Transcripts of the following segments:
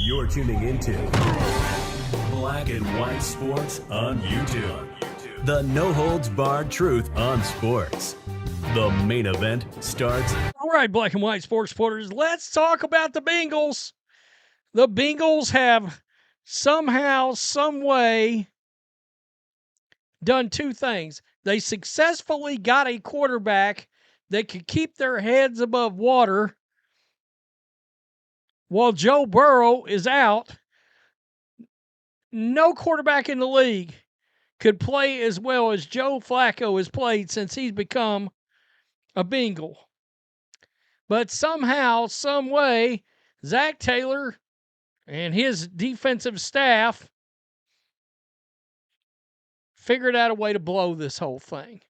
You're tuning into Black and White Sports on YouTube. The no-holds-barred truth on sports. The main event starts. All right, Black and White Sports supporters, let's talk about the Bengals. The Bengals have somehow, some way done two things. They successfully got a quarterback that could keep their heads above water while Joe Burrow is out. No quarterback in the league could play as well as Joe Flacco has played since he's become a Bengal. But somehow, some way, Zac Taylor and his defensive staff figured out a way to blow this whole thing.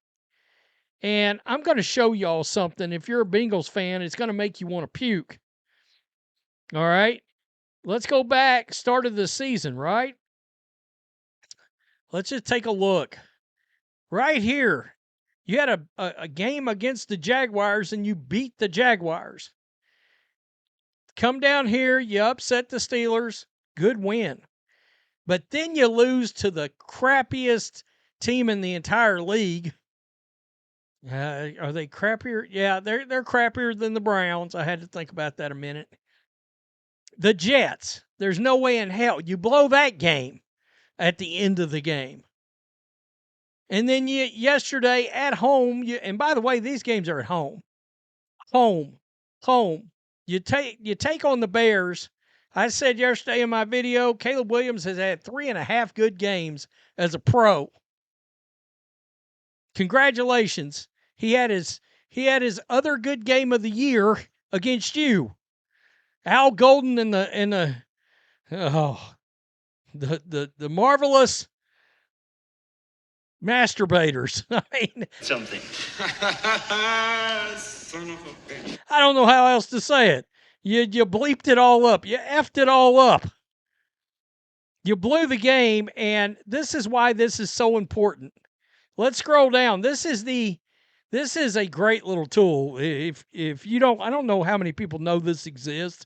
And I'm going to show y'all something. If you're a Bengals fan, it's going to make you want to puke. All right? Let's go back, start of the season, right? Let's just take a look. Right here, you had a game against the Jaguars, and you beat the Jaguars. Come down here, you upset the Steelers, good win. But then you lose to the crappiest team in the entire league. Are they crappier? Yeah, they're crappier than the Browns. I had to think about that a minute. The Jets. There's no way in hell. You blow that game at the end of the game. And then yesterday at home, and by the way, these games are at home. Home. You take on the Bears. I said yesterday in my video, Caleb Williams has had 3.5 good games as a pro. Congratulations. He had his other good game of the year against you. Al Golden and the marvelous masturbators. I mean, something. Son of a bitch. I don't know how else to say it. You bleeped it all up. You effed it all up. You blew the game, and this is why this is so important. Let's scroll down. This is a great little tool. If you don't, I don't know how many people know this exists.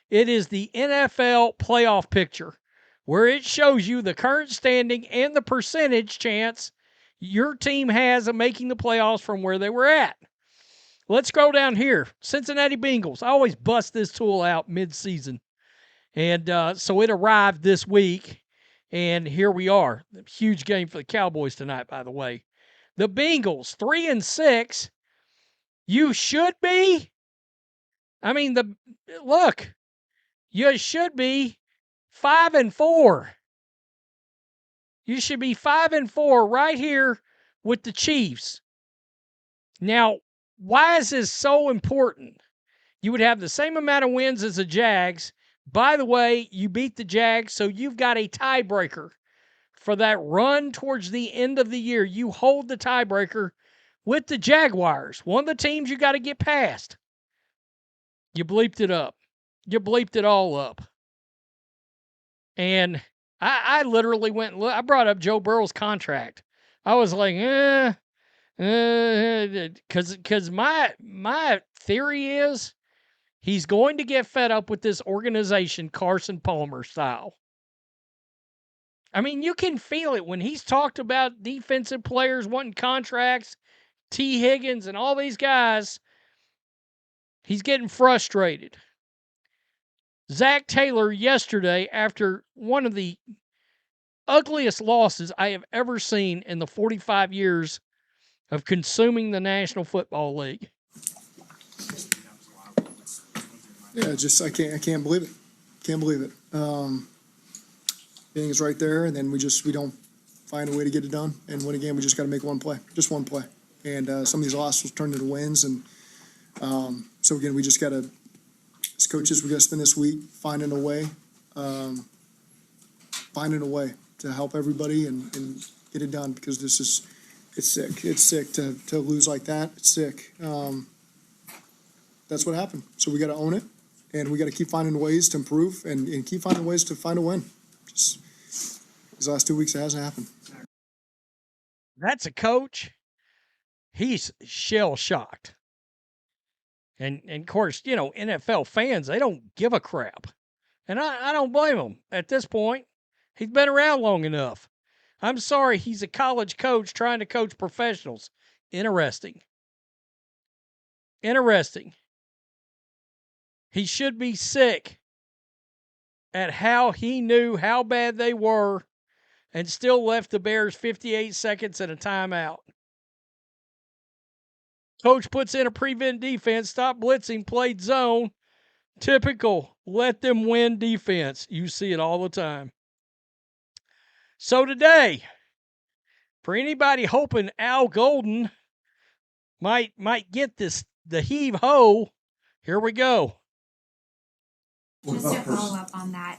It is the NFL playoff picture, where it shows you the current standing and the percentage chance your team has of making the playoffs from where they were at. Let's scroll down here. Cincinnati Bengals. I always bust this tool out mid-season. And so it arrived this week, and here we are. Huge game for the Cowboys tonight, by the way. The Bengals, 3-6. You should be. I mean, look. You should be 5-4. You should be 5-4 right here with the Chiefs. Now, why is this so important? You would have the same amount of wins as the Jags. By the way, you beat the Jags, so you've got a tiebreaker for that run towards the end of the year. You hold the tiebreaker with the Jaguars, one of the teams you got to get past. You bleeped it up. You bleeped it all up. And I literally went and I brought up Joe Burrow's contract. I was like, because my theory is he's going to get fed up with this organization, Carson Palmer style. I mean, you can feel it when he's talked about defensive players wanting contracts, T. Higgins and all these guys. He's getting frustrated. Zac Taylor yesterday, after one of the ugliest losses I have ever seen in the 45 years of consuming the National Football League. Yeah, just I can't believe it. Can't believe it. Everything's right there, and then we don't find a way to get it done and win a game. We just got to make one play, just one play. And some of these losses turn into wins, and so again, we just got to, as coaches, we got to spend this week finding a way to help everybody and get it done, because it's sick. It's sick to lose like that. It's sick. That's what happened. So we got to own it, and we got to keep finding ways to improve and keep finding ways to find a win. Just these last 2 weeks, it hasn't happened. That's a coach. He's shell-shocked. And of course, NFL fans, they don't give a crap. And I don't blame them at this point. He's been around long enough. I'm sorry, he's a college coach trying to coach professionals. Interesting. Interesting. He should be sick at how he knew how bad they were and still left the Bears 58 seconds and a timeout. Coach puts in a prevent defense, stop blitzing, played zone. Typical, let them win defense. You see it all the time. So today, for anybody hoping Al Golden might get the heave ho, here we go. Just to follow up on that,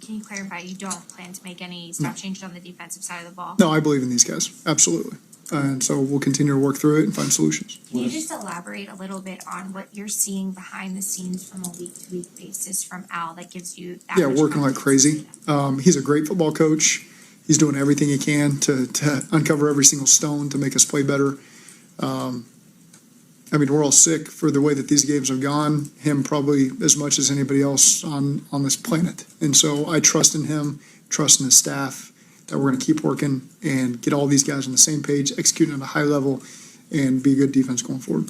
can you clarify you don't plan to make any step changes on the defensive side of the ball? No, I believe in these guys, absolutely. And so we'll continue to work through it and find solutions. Can you just elaborate a little bit on what you're seeing behind the scenes from a week-to-week basis from Al that gives you that Yeah, much working like confidence? crazy. He's a great football coach. He's doing everything he can to uncover every single stone to make us play better. I mean, we're all sick for the way that these games have gone, him probably as much as anybody else on this planet. And so I trust in him, trust in his staff, that we're going to keep working and get all these guys on the same page, executing at a high level, and be a good defense going forward.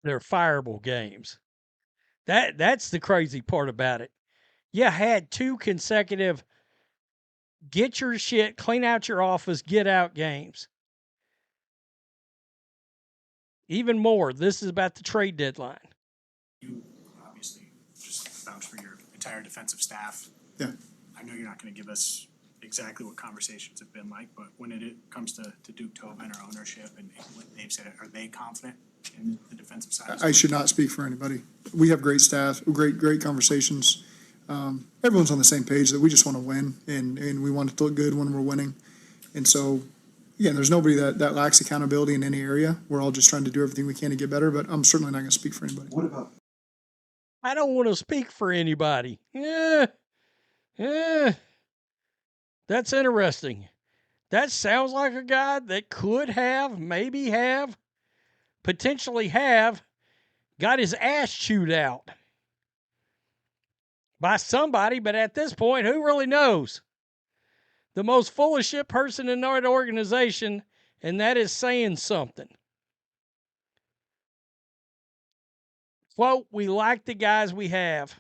They're fireable games. That's the crazy part about it. You had 2 consecutive get your shit, clean out your office, get out games. Even more, this is about the trade deadline. You obviously just vouch for your entire defensive staff. Yeah. I know you're not going to give us exactly what conversations have been like, but when it comes to Duke Tobin or ownership and what they've said, are they confident in the defensive side? I should not speak for anybody. We have great staff, great conversations. Everyone's on the same page that we just want to win, and we want it to look good when we're winning. And so, again, there's nobody that lacks accountability in any area. We're all just trying to do everything we can to get better, but I'm certainly not going to speak for anybody. What about I don't want to speak for anybody. That's interesting. That sounds like a guy that could have, maybe have, potentially have got his ass chewed out by somebody, but at this point, who really knows? The most full of shit person in our organization, and that is saying something. Quote, we like the guys we have.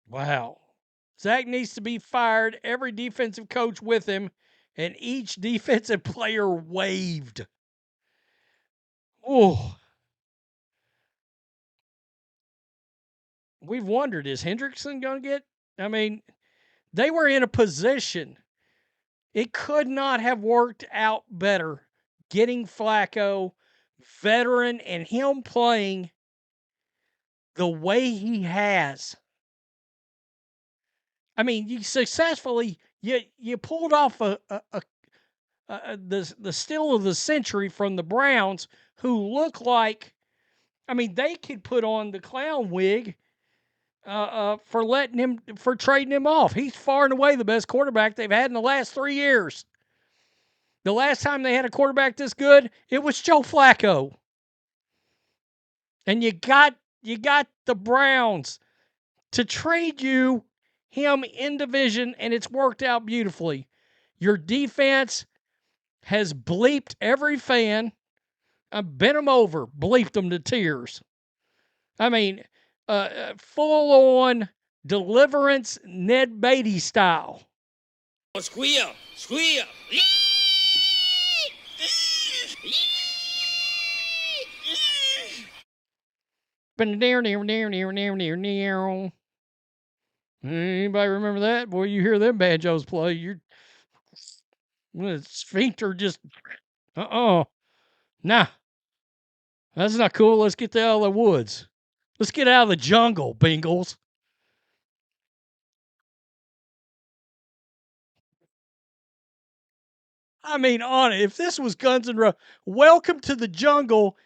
Wow. Zac needs to be fired, every defensive coach with him, and each defensive player waived. Oh. We've wondered, is Hendrickson going to get? I mean, they were in a position. It could not have worked out better getting Flacco, veteran, and him playing the way he has. I mean, you successfully you pulled off the steal of the century from the Browns, who look like, I mean, they could put on the clown wig for trading him off. He's far and away the best quarterback they've had in the last 3 years. The last time they had a quarterback this good, it was Joe Flacco. And you got the Browns to trade him in division, and it's worked out beautifully. Your defense has bleeped every fan, bent them over, bleeped them to tears. I mean, full-on deliverance Ned Beatty style. Squeal, squeal. Anybody remember that? Boy, you hear them banjos play, his feet are just, nah, that's not cool. Let's get out of the woods. Let's get out of the jungle, Bengals. I mean, on it, if this was Guns N' Roses, welcome to the jungle.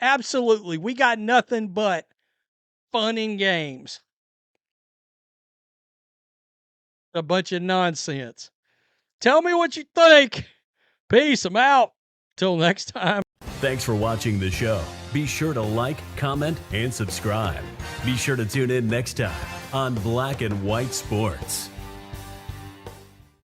Absolutely. We got nothing but fun and games. A bunch of nonsense. Tell me what you think. Peace. I'm out. Till next time. Thanks for watching the show. Be sure to like, comment, and subscribe. Be sure to tune in next time on Black and White Sports.